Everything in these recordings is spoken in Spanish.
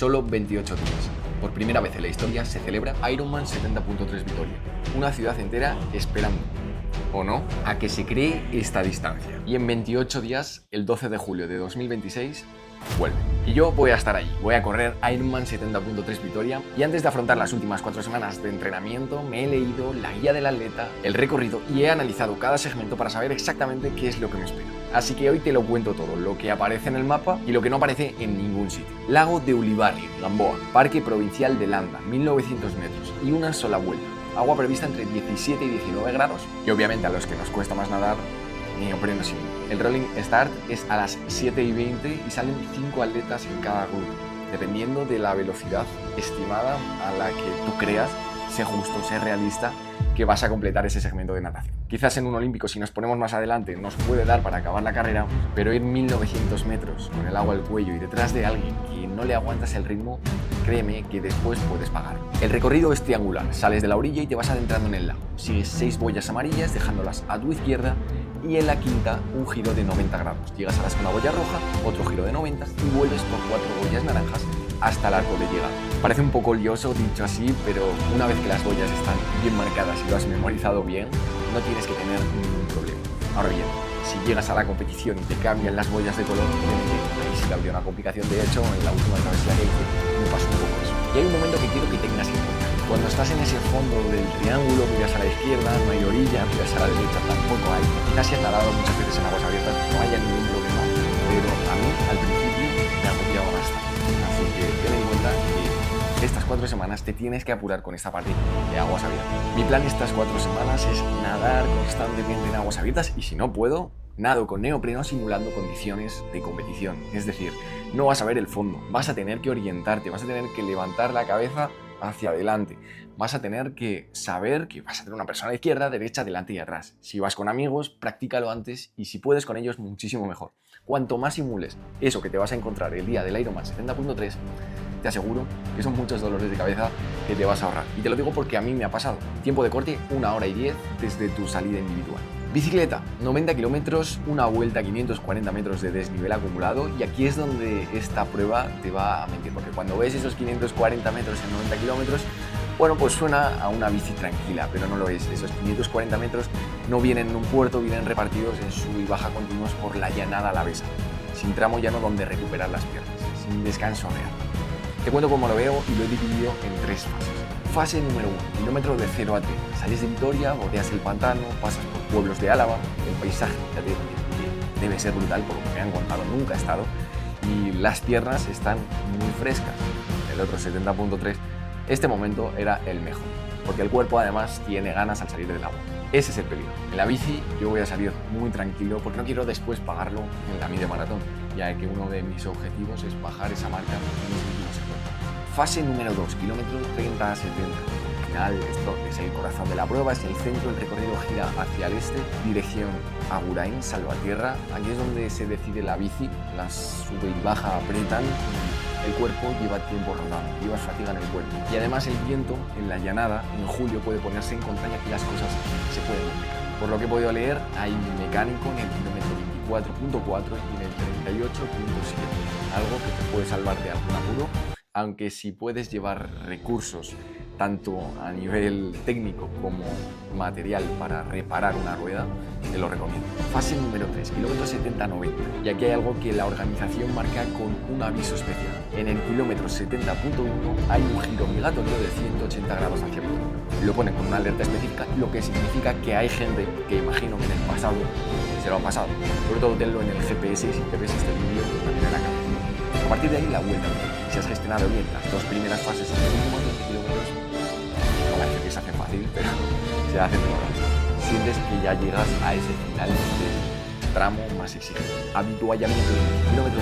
solo 28 días. Por primera vez en la historia se celebra Ironman 70.3 Vitoria, una ciudad entera esperando, o no, a que se cree esta distancia. Y en 28 días, el 12 de julio de 2026, vuelve. Y yo voy a estar allí, voy a correr Ironman 70.3 Vitoria, y antes de afrontar las últimas 4 semanas de entrenamiento, me he leído la guía del atleta, el recorrido, y he analizado cada segmento para saber exactamente qué es lo que me espera. Así que hoy te lo cuento todo, lo que aparece en el mapa y lo que no aparece en ningún sitio. Lago de Ulibarri, Gamboa, Parque Provincial de Landa, 1900 metros y una sola vuelta. Agua prevista entre 17 y 19 grados. Y obviamente a los que nos cuesta más nadar, neopreno sin. El rolling start es a las 7:20 y salen 5 atletas en cada grupo, dependiendo de la velocidad estimada a la que tú creas, sé justo, sé realista, que vas a completar ese segmento de natación. Quizás en un olímpico, si nos ponemos más adelante, nos puede dar para acabar la carrera, pero ir 1900 metros con el agua al cuello y detrás de alguien que no le aguantas el ritmo, créeme que después puedes pagar. El recorrido es triangular, sales de la orilla y te vas adentrando en el lago. Sigues 6 boyas amarillas dejándolas a tu izquierda y en la quinta un giro de 90 grados. Llegas a la segunda boya roja, otro giro de 90 y vuelves por 4 boyas naranjas hasta el arco de llegada. Parece un poco lioso dicho así, pero una vez que las boyas están bien marcadas y lo has memorizado bien, no tienes que tener ningún problema. Ahora bien, si llegas a la competición y te cambian las boyas de color, ahí sí que habría una complicación. De hecho, en la última travesía que hice me pasó un poco eso. Y hay un momento que quiero que tengas en cuenta. Cuando estás en ese fondo del triángulo, miras a la izquierda, no hay orilla, miras a la derecha, tampoco hay. Quizás si has nadado muchas veces en aguas abiertas no haya ningún problema, pero a mí al principio me agobiaba bastante. Así que ten en cuenta que estas 4 semanas te tienes que apurar con esta parte de aguas abiertas. Mi plan estas 4 semanas es nadar constantemente en aguas abiertas y si no puedo, nado con neopreno simulando condiciones de competición. Es decir, no vas a ver el fondo, vas a tener que orientarte, vas a tener que levantar la cabeza hacia adelante. Vas a tener que saber que vas a tener una persona a la izquierda, derecha, delante y atrás. Si vas con amigos, practícalo antes y si puedes con ellos, muchísimo mejor. Cuanto más simules eso que te vas a encontrar el día del Ironman 70.3, te aseguro que son muchos dolores de cabeza que te vas a ahorrar. Y te lo digo porque a mí me ha pasado. Tiempo de corte, 1 hora y 10 desde tu salida individual. Bicicleta, 90 kilómetros, una vuelta a 540 metros de desnivel acumulado y aquí es donde esta prueba te va a mentir, porque cuando ves esos 540 metros en 90 kilómetros, bueno, pues suena a una bici tranquila, pero no lo es. Esos 540 metros no vienen en un puerto, vienen repartidos en sub y baja continuos por la llanada alavesa, sin tramo llano donde recuperar las piernas, sin descanso real. Te cuento cómo lo veo y lo he dividido en 3 fases. Fase número 1, kilómetro de 0 a 3. Sales de Vitoria, bordeas el pantano, pasas por pueblos de Álava, el paisaje que debe ser brutal, por lo que me han contado, nunca he estado, y las piernas están muy frescas. El otro 70.3, este momento era el mejor, porque el cuerpo además tiene ganas al salir del agua. Ese es el peligro. En la bici yo voy a salir muy tranquilo porque no quiero después pagarlo en la media maratón, ya que uno de mis objetivos es bajar esa marca en los últimos segundos. Fase número 2, kilómetro 30 a 70. Al final, esto es el corazón de la prueba, es el centro, el recorrido gira hacia el este, dirección Agurain, Salvatierra. Aquí es donde se decide la bici, la sube y baja apretan, el cuerpo lleva tiempo rodando, llevas fatiga en el cuerpo. Y además el viento en la llanada, en julio, puede ponerse en contra y aquí las cosas se pueden complicar. Por lo que he podido leer, hay mecánico en el kilómetro 24.4 y en el 38.7, algo que te puede salvar de algún apuro, aunque si puedes llevar recursos tanto a nivel técnico como material para reparar una rueda, te lo recomiendo. Fase número 3, kilómetro 70-90. Y aquí hay algo que la organización marca con un aviso especial. En el kilómetro 70.1 hay un giro obligatorio de 180 grados hacia el futuro. Lo ponen con una alerta específica, lo que significa que hay gente que imagino que en el pasado se lo ha pasado. Sobre todo tenlo en el GPS y si te ves este vídeo también en la cabeza. A partir de ahí la vuelta. Si has gestionado bien las 2 primeras fases en los últimos 20 kilómetros, no parece que se hace fácil, pero se hace mejor. Sientes que ya llegas a ese final del tramo más exigente. Habituallamiento en kilómetros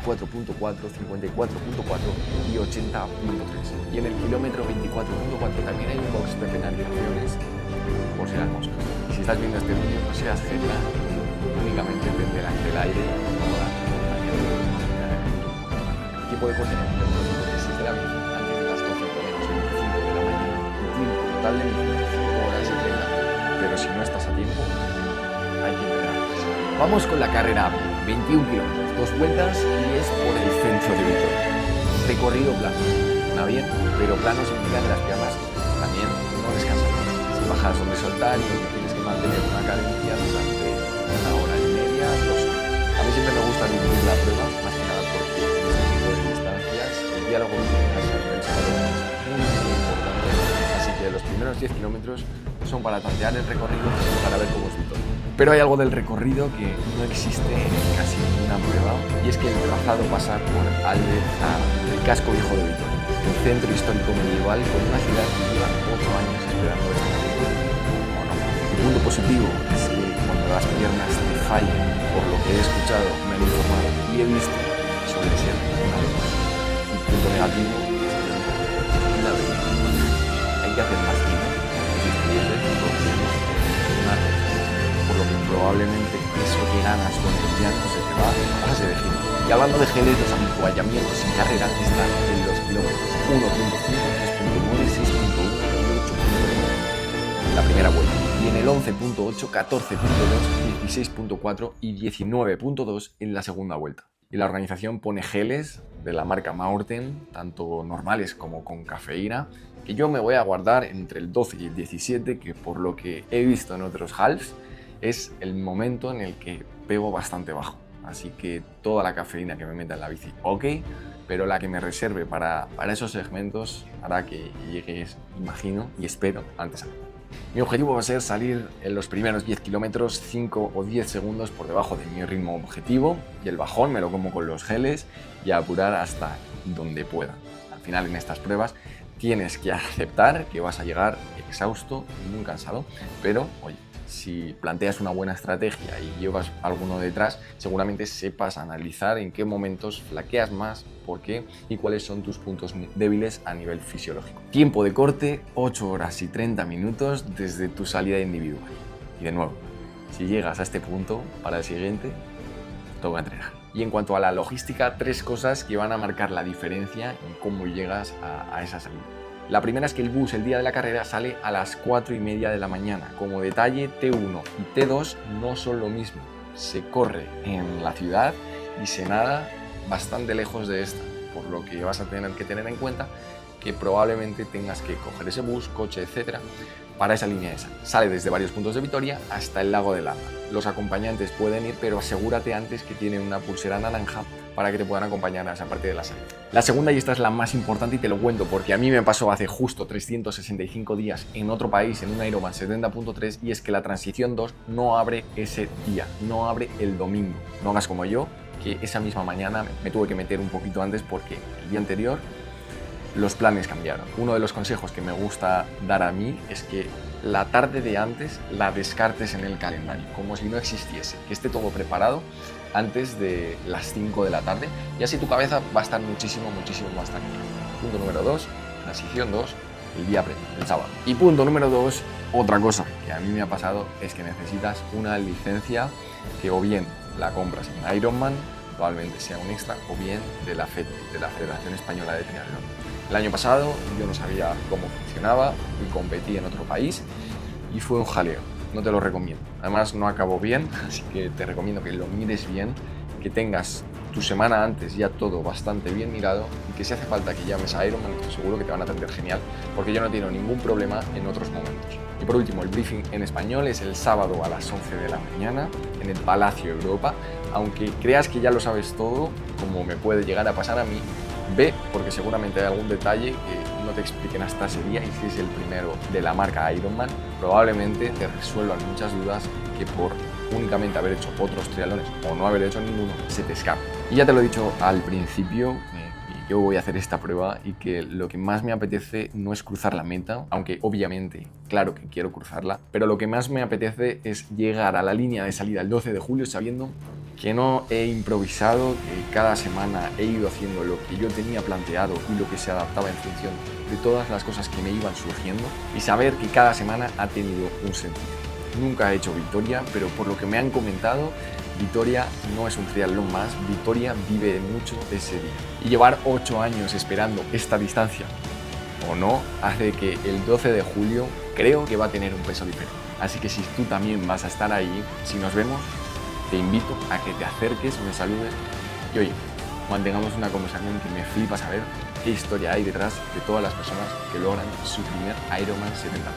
5.1, 24.4, 54.4 y 80.3. Y en el kilómetro 24.4 también hay un box de penalizaciones por si las moscas. Y si estás viendo este vídeo, no seas genial, únicamente tender ante el aire tipo de corte de 6 de la bici antes de las 12 menos 25 de la mañana, un tiempo total de 5 horas y 30, pero si no estás a tiempo, hay que entrenar. Vamos con la carrera a pie, 21 kilómetros, 2 vueltas y es por el centro de Vitoria. Recorrido plano, suena bien, pero plano significa que las piernas también no descansan. Si bajas donde soltar y tienes que mantener una cadencia durante 1 hora y media, 2 horas. A mí siempre me gusta dividir la prueba, más que nada porque en este tipo de distancias el diálogo que tengas a nivel psicológico es muy importante. Así que los primeros 10 kilómetros son para tantear el recorrido y para ver cómo es Vitoria. Pero hay algo del recorrido que no existe en casi ninguna prueba, y es que el trazado pasa por el casco viejo de Vitoria, el centro histórico medieval con una ciudad que lleva 8 años esperando esta noticia. ¿O no? El punto positivo es que cuando las piernas te fallan, por lo que he escuchado, me han informado y he visto, suele ser una vez más. El punto negativo es que la verdad hay que hacer más tiempo. Por lo que probablemente eso que ganas con el llano se te va a base de giro. Y hablando de geles, los avituallamientos en carrera están en los kilómetros 1.5, 3.9, 6.1 y 8.9 la primera vuelta. Y en el 11.8, 14.2, 16.4 y 19.2 en la segunda vuelta. Y la organización pone geles de la marca Maurten, tanto normales como con cafeína, que yo me voy a guardar entre el 12 y el 17, que por lo que he visto en otros halves, es el momento en el que pego bastante bajo. Así que toda la cafeína que me meta en la bici, ok, pero la que me reserve para esos segmentos hará que llegues, imagino y espero, antes a mí. Mi objetivo va a ser salir en los primeros 10 kilómetros 5 o 10 segundos por debajo de mi ritmo objetivo, y el bajón me lo como con los geles y a apurar hasta donde pueda. Al final, en estas pruebas tienes que aceptar que vas a llegar exhausto y muy cansado, pero oye, si planteas una buena estrategia y llevas alguno detrás, seguramente sepas analizar en qué momentos flaqueas más, por qué y cuáles son tus puntos débiles a nivel fisiológico. Tiempo de corte, 8 horas y 30 minutos desde tu salida individual. Y de nuevo, si llegas a este punto, para el siguiente, toca entrenar. Y en cuanto a la logística, 3 cosas que van a marcar la diferencia en cómo llegas a esa salida. La primera es que el bus el día de la carrera sale a las 4:30 de la mañana. Como detalle, T1 y T2 no son lo mismo. Se corre en la ciudad y se nada bastante lejos de esta, por lo que vas a tener que tener en cuenta que probablemente tengas que coger ese bus, coche, etcétera, para esa línea esa. Sale desde varios puntos de Vitoria hasta el lago de Landa. Los acompañantes pueden ir, pero asegúrate antes que tienen una pulsera naranja para que te puedan acompañar a esa parte de la salida. La segunda, y esta es la más importante y te lo cuento porque a mí me pasó hace justo 365 días en otro país, en un Ironman 70.3, y es que la transición 2 no abre ese día, no abre el domingo. No hagas como yo, que esa misma mañana me tuve que meter un poquito antes porque el día anterior los planes cambiaron. Uno de los consejos que me gusta dar a mí es que la tarde de antes la descartes en el calendario, como si no existiese, que esté todo preparado antes de las 5 de la tarde, y así tu cabeza va a estar muchísimo más tranquila. Punto número 2, transición 2, el día previo, el sábado. Y punto número 2, otra cosa que a mí me ha pasado es que necesitas una licencia que o bien la compras en Ironman, probablemente sea un extra, o bien de la FED, de la Federación Española de Triatlón. El año pasado yo no sabía cómo funcionaba y competí en otro país y fue un jaleo, no te lo recomiendo. Además no acabó bien, así que te recomiendo que lo mires bien, que tengas tu semana antes ya todo bastante bien mirado, y que si hace falta que llames a Ironman, estoy seguro que te van a atender genial, porque yo no he tenido ningún problema en otros momentos. Y por último, el briefing en español es el sábado a las 11 de la mañana en el Palacio Europa. Aunque creas que ya lo sabes todo, como me puede llegar a pasar a mí, ve, porque seguramente hay algún detalle que no te expliquen hasta ese día, y si es el primero de la marca Ironman, probablemente te resuelvan muchas dudas que por únicamente haber hecho otros triatlones o no haber hecho ninguno se te escapa. Y ya te lo he dicho al principio, yo voy a hacer esta prueba y que lo que más me apetece no es cruzar la meta, aunque obviamente, claro que quiero cruzarla, pero lo que más me apetece es llegar a la línea de salida el 12 de julio sabiendo que no he improvisado, que cada semana he ido haciendo lo que yo tenía planteado y lo que se adaptaba en función de todas las cosas que me iban surgiendo, y saber que cada semana ha tenido un sentido. Nunca he hecho Vitoria, pero por lo que me han comentado, Vitoria no es un triatlón más, Vitoria vive mucho ese día. Y llevar 8 años esperando esta distancia o no hace que el 12 de julio creo que va a tener un peso diferente. Así que si tú también vas a estar ahí, si nos vemos, te invito a que te acerques, me saludes y oye, mantengamos una conversación que me flipa saber qué historia hay detrás de todas las personas que logran su primer Ironman 70.